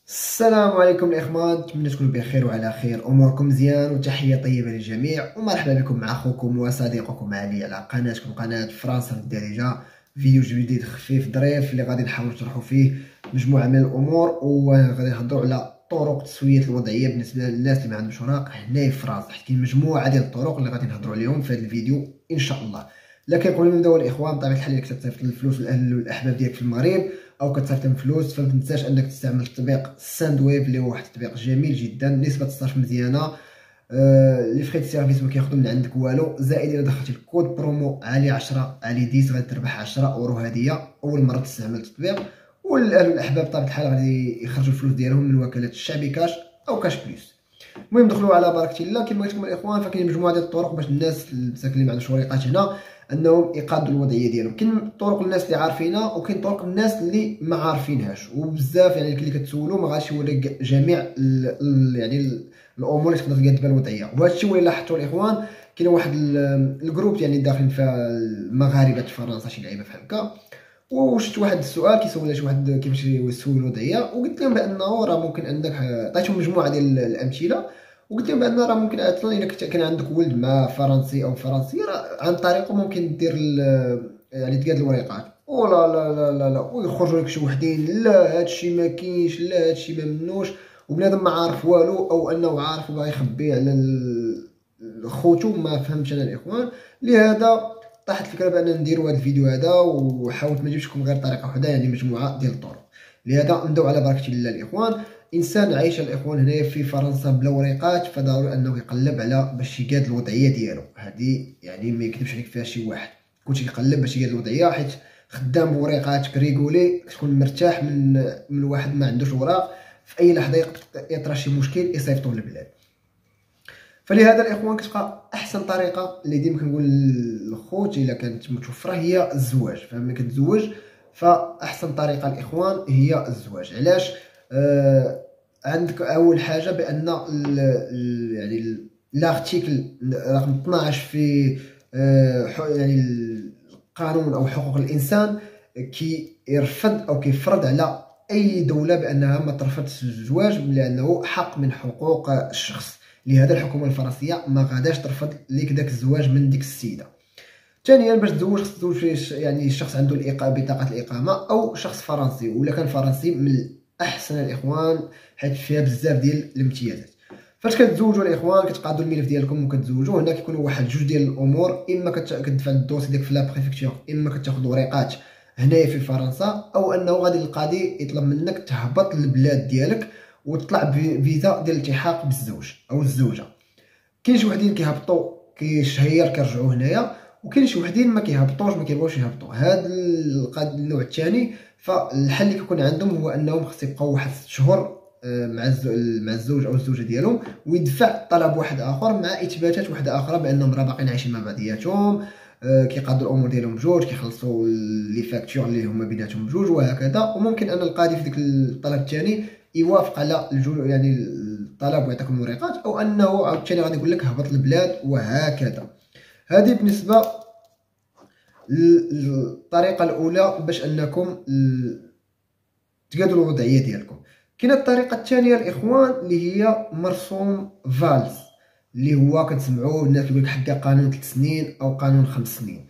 السلام عليكم الاخوان، نتمنى تكونوا بخير وعلى خير، اموركم مزيان وتحيه طيبه للجميع، ومرحبا بكم مع اخوكم وصديقكم علي على قناتكم قناه فرنسا الدارجه. فيديو جديد خفيف ظريف اللي غادي نحاول نشرحوا فيه مجموعه من الامور، وغادي نهضروا على طرق تسويه الوضعيه بالنسبه للناس اللي ما عندهمش اوراق هنا في فرنسا، حيت كاين مجموعه ديال الطرق اللي غادي نهضروا عليهم في هذا الفيديو ان شاء الله. لكن قبل ما نبداو الاخوان، بطبيعه الحال اللي كتصيفط الفلوس للاهل والاحباب ديالك في المغرب او كتصيفط فلوس، فما تنساش انك تستعمل تطبيق ساندويف اللي هو واحد التطبيق جميل جدا، نسبه الصرف مزيانه، لي فري سيرفيس ما كياخذوا من عندك والو، زائد الا دخلتي الكود برومو علي 10 علي 10 غادي تربح 10 اورو هديه اول مره تستعمل التطبيق. والاهل والاحباب بطبيعه الحال غادي يخرجوا الفلوس ديالهم من وكاله الشعبي كاش او كاش بليس. المهم دخلوا على بركه الله. كما قلت لكم الاخوان، فكاين مجموعه ديال الطرق باش الناس اللي ما عندهمش وريقات هنا انهم يقادوا الوضعيه ديالهم. كاين طرق الناس اللي عارفينها وكاين طرق الناس اللي ما عارفينهاش، وبزاف يعني اللي كتسولوا ما غاديش يوريك جميع الامور اللي تقدر تقاد بها الوضعيه. وهذا الشيء اللي لاحظتوا الاخوان، كاين واحد الجروب يعني داخلين فيها المغاربه فرنسا شي لعيبه بحال هكا، وشفت واحد السؤال كيسول شي واحد كيفاش يسوي الوضعيه، وقلت لهم بانه راه ممكن انك عطيتهم مجموعه ديال الامثله، وقلت لهم بان راه ممكن اصلا الا كان عندك ولد مع فرنسي او فرنسيه راه عن طريقه ممكن دير يعني تقاد الوريقات. ولا لا لا لا لا ويخرجوا لك شي وحدين لا هادشي ما كاينش لا هادشي ما منوش، وبنادم ما عارف والو او انه عارف وباغي يخبي على خوتو. ما فهمتش انا الاخوان، لهذا طاحت الفكره بان نديروا هذا الفيديو هذا، وحاولت ما نجيبش لكم غير طريقه وحده، يعني مجموعه ديال الطرق. لهذا نبداو على بركه الله الاخوان. انسان عايش الاخوان هنايا في فرنسا بلا وريقات، فضروري انه يقلب على باش يقاد الوضعيه ديالو. هذه يعني ما يكذبش عليك فيها شي واحد، كلشي كيقلب باش يقاد الوضعيه، حيت خدام بوريقات كريغولي تكون مرتاح من واحد ما عندوش اوراق، في اي لحظه يقدر يطرا شي مشكل يصيفطو للبلاد. فلهذا الاخوان كتبقى احسن طريقه اللي ديما كنقول للخوت الا كانت متوفره هي الزواج. فملي كتزوج فاحسن طريقه الاخوان هي الزواج. علاش؟ عندك اول حاجه بان يعني الارتيكل رقم 12 في يعني القانون او حقوق الانسان كيرفض او كيفرض على اي دوله بانها ما ترفضش الزواج، لانه حق من حقوق الشخص. لهذا الحكومه الفرنسيه ما غاداش ترفض ليك داك الزواج من ديك السيده. ثانيا باش تزوج خصك تزوج يعني الشخص عنده بطاقه الاقامه او شخص فرنسي، ولا كان فرنسي من الاحسن الاخوان حيت فيها بزاف ديال الامتيازات. فاش كتزوجوا الاخوان كتقادوا الملف ديالكم وكتزوجوا، هنا كيكونوا واحد جوج ديال الامور، اما كتدفع الدوسي ديالك في لا بريفكتور، اما كتاخذ وريقات هنايا في فرنسا، او انه غادي القاضي يطلب منك تهبط للبلاد ديالك وتطلع بفيزا ديال الالتحاق بالزوج او الزوجه. كاين شي وحدين كيهبطوا كيشهير كيرجعوا هنايا، وكاين شي وحدين ما كيهبطوش ما كيبغيوش يهبطوا. هذا النوع الثاني، فالحل اللي كيكون عندهم هو انهم خص يبقاو واحد 6 شهور مع الزوج او الزوجه ديالهم، ويدفع طلب واحد اخر مع اثباتات واحده اخرى بانهم راه باقيين عايشين مع بعضياتهم، كيقادوا الامور ديالهم بجوج، كيخلصوا لي فاكتور اللي هما بيناتهم بجوج وهكذا. وممكن ان القاضي في ديك الطلب الثاني يوافق على يعني الطلب ويعطيكم الوريقات، او انه عاوتاني غادي يقول لك هبط البلاد وهكذا. هذه بالنسبه للطريقه الاولى باش انكم تقادوا الوضعيه ديالكم. كاينه الطريقه الثانيه الاخوان اللي هي مرسوم فالز، اللي هو كتسمعوه الناس كيقول لك حكا قانون 3 سنين او قانون 5 سنين.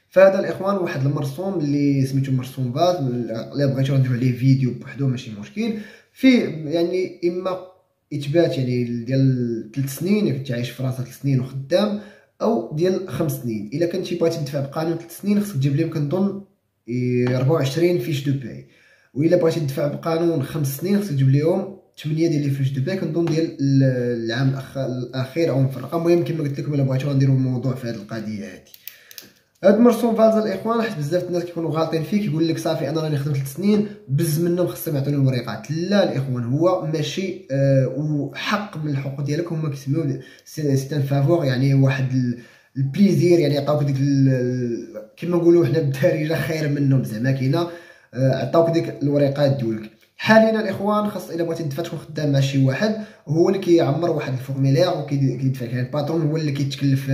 فهذا الاخوان واحد المرسوم اللي سميتو مرسوم فالز، الا بغيتو نديرو عليه فيديو بوحدو ماشي مشكل. في يعني اما اثبات يعني ديال 3 سنين الا كنتي عايش في فرنسا 3 سنين وخدام، او ديال 5 سنين. الا كنتي بغيتي تدفع بقانون 3 سنين خصك تجيب لهم كنظن 24 فيش دو باي، والا بغيتي تدفع بقانون 5 سنين خصك تجيب لهم 8 ديال لي فيش دو باي كنظن ديال العام الاخير او مفرقه. المهم كما قلت لكم الا بغيتو غنديروا الموضوع في هذه القضيه هذه. هاد مرسوم فالز الاخوان حيت بزاف الناس كيكونوا غالطين فيه، كيقول لك صافي انا راني خدمت 3 سنين بز منهم خصهم يعطوني الوريقات. لا الاخوان، هو ماشي وحق من الحقوق ديالك، هما كيسميوه سي ان فافور، يعني واحد البليزير، يعني عطاوك ديك كما نقولوا حنا بالدارجه خير منهم، زعما كاينه عطاوك ديك الوريقات ديالك. حاليا الاخوان خاص الا بغيتي تدفع تكون خدام مع شي واحد هو اللي كيعمر واحد الفورميلير وكيدفع، يعني الباترون هو اللي كيتكلف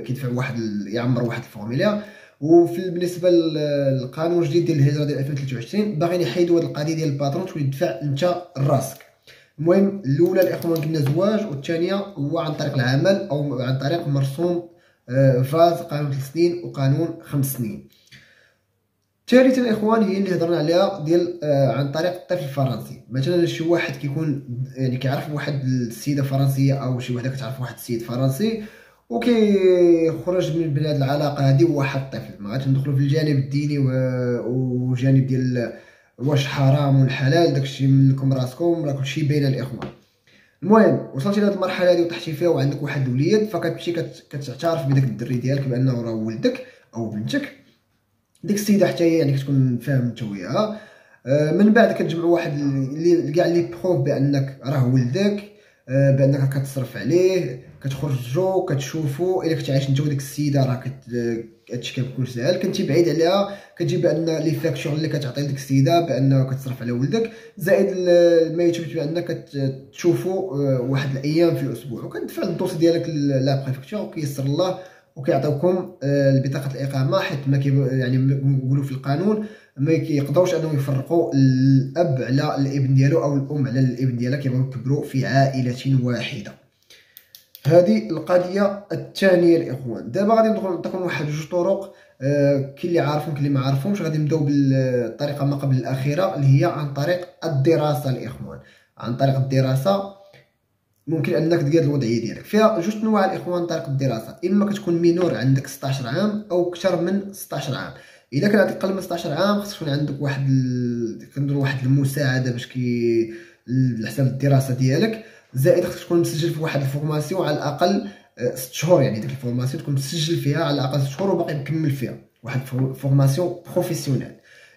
كيدفع واحد يعمر واحد الفورميلير، بالنسبه للقانون الجديد ديال الهجره ديال 2023 باغيين يحيدوا هذه القضيه ديال الباترون تولي تدفع انت راسك. المهم الاولى الاخوان قلنا زواج، والثانيه هو عن طريق العمل او عن طريق مرسوم فاز، قانون 3 سنين وقانون 5 سنين. ثالثا الاخوان هي اللي هضرنا عليها ديال عن طريق الطفل الفرنسي. مثلا شي واحد كيكون يعني كيعرف واحد السيده فرنسيه او شي وحده كتعرف واحد السيد فرنسي وكيخرج من بلاد العلاقه هذه واحد الطفل. ما غاديش ندخلوا في الجانب الديني وجانب ديال واش حرام ولا حلال، داكشي منكم راسكم، راه كلشي بين الاخوان. المهم وصلتي لهاد المرحله هذه وطحتي فيها وعندك واحد الوليد، فكتمشي كتعترف بداك الدري ديالك بانه راه ولدك او بنتك. ديك السيده حتى هي يعني كتكون فاهم انت وياها. من بعد كتجمعوا واحد اللي كاع لي بروف بانك راه ولدك، بانك كتصرف عليه، كتخرجوا كتشوفوا الا كنت عايش انت وديك السيده راه هادشي كيكون ساهل. كنتي بعيد عليها كتجي بان لي فاكتور اللي كتعطي لديك السيده بانه كتصرف على ولدك، زائد ما يثبت بانك كتشوفوا واحد الايام في الاسبوع، وكتدفع الدوسي ديالك لا بريفكتور وكيسر الله وكيعطيوكم بطاقه الاقامه. حيت ما يعني نقولوا في القانون ما كيقدروش انهم يفرقوا الاب على الابن ديالو او الام على الابن ديالها، كيبغيو يكبروا في عائله واحده. هذه القضيه الثانيه الاخوان. دابا غادي نعطيكم واحد جوج طرق، كاين اللي عارفهم كاين اللي ما عارفهمش. غادي نبداو بالطريقه ما قبل الاخيره اللي هي عن طريق الدراسه الاخوان. عن طريق الدراسه ممكن انك تقاد الوضعيه ديالك. فيها جوج انواع الاخوان طريقه الدراسه، اما كتكون مينور عندك 16 عام او اكثر من 16 عام. الا كان عندك اقل من 16 عام خصك يكون عندك كنديروا واحد المساعده باش على حساب الدراسه ديالك، زائد خصك تكون مسجل في واحد الفورماسيون على الاقل 6 شهور. يعني ديك الفورماسيون تكون مسجل فيها على الاقل 6 شهور وباقي مكمل فيها واحد فورماسيون بروفيسيونيل.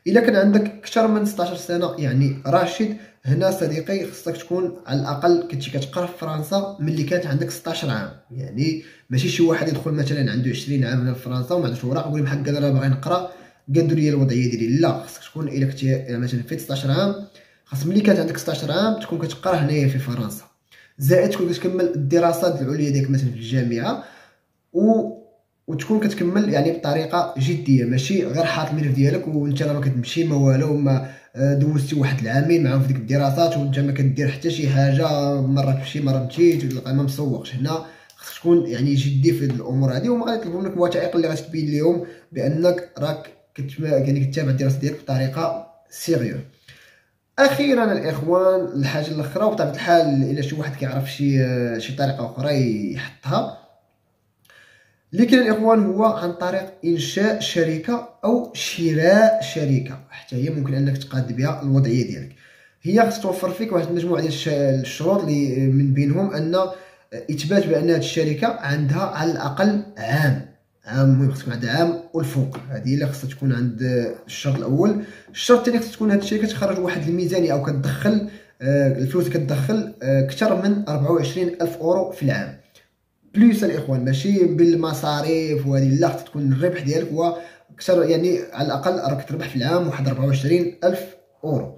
الا كان عندك اكثر من 16 سنه يعني راشد، هنا صديقي خصك تكون على الاقل كنتي كتقرا في فرنسا ملي كانت عندك 16 عام. يعني ماشي شي واحد يدخل مثلا عنده 20 عام هنا في فرنسا وما عندوش اوراق ويقول بحال انا باغي نقرا قادوا لي الوضعيه ديالي. لا، خصك تكون الا كنتي مثلا في 16 عام خاص ملي كانت عندك 16 عام تكون كتقرا هنايا في فرنسا، زائد تكون كتكمل الدراسات العليا ديالك مثلا في الجامعه وتكون كتكمل يعني بطريقه جديه، ماشي غير حاط الملف ديالك وانت راه ما كتمشي ما والو، ما دوزتي واحد العامين معاهم في ديك الدراسات وانت ما كدير حتى شي حاجه، مره تمشي مره مشيت ما مسوقش. هنا خصك تكون يعني جدي في الامور هذه، وما غيطلبوا منك الوثائق اللي غتبين لهم بانك راك يعني كتابع الدراسه ديالك بطريقه سيريو. اخيرا الاخوان الحاجه الاخرى، وبطبيعه الحال الا شي واحد كيعرف شي طريقه اخرى يحطها، اللي كاين الاخوان هو عن طريق انشاء شركه او شراء شركه. حتى هي ممكن انك تقاد بها الوضعيه ديالك. هي خص توفر فيك واحد المجموعه ديال الشروط اللي من بينهم ان اثبات بان هذه الشركه عندها على الاقل عام. المهم خص تكون عندها عام والفوق. هذه اللي خصها تكون عند الشرط الاول. الشرط الثاني خص تكون هذه الشركه تخرج واحد الميزانيه او كتدخل الفلوس كتدخل اكثر من 24,000 اورو في العام. بلوس الاخوان ماشي بالمصاريف وهذه، لا، خص تكون الربح ديالك هو اكثر، يعني على الاقل راك تربح في العام واحد 24,000 اورو.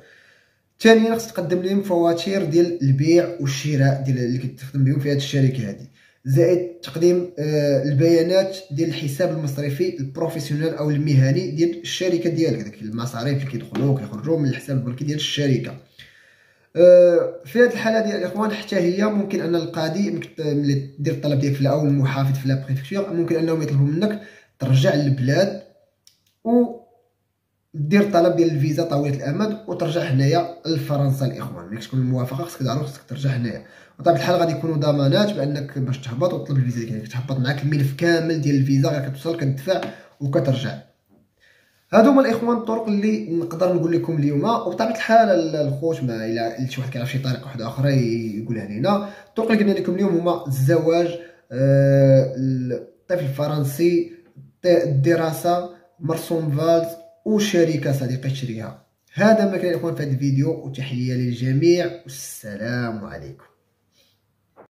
ثانيا خص تقدم لهم فواتير ديال البيع والشراء ديال اللي كتخدم بهم في هذه الشركه هذه، زائد تقديم البيانات ديال الحساب المصرفي البروفيسيونيل او المهني ديال الشركه ديالك، داك المصاريف اللي كيدخلوا وكيخرجوا من الحساب البنكي ديال الشركه. في هذه الحاله ديال الاخوان حتى هي ممكن ان القاضي ملي دير الطلب ديالك في الاول المحافظ في لا بريفكتور ممكن انهم يطلبوا منك ترجع للبلاد ودير طلب ديال الفيزا طويله الامد وترجع هنايا لفرنسا الاخوان. ملي تكون الموافقه خصك تعرف خصك ترجع هنايا، وطبعا الحال غادي يكونوا ضمانات بانك باش تهبط وتطلب الفيزا ديالك، تهبط معاك الملف كامل ديال الفيزا، غير كتوصل كتدفع وكترجع. هادو هما الاخوان الطرق اللي نقدر نقول لكم اليوم. وبطبيعه الحال الخوت ما الى شي واحد كيعرف شي طريقه واحده اخرى يقولها لينا. الطرق اللي قلنا لكم اليوم هما الزواج، الطفل الفرنسي، الدراسه، مرسوم فالز، وشركه صديقي تشريها. هذا ما كان الاخوان في هذا الفيديو، وتحيه للجميع والسلام عليكم.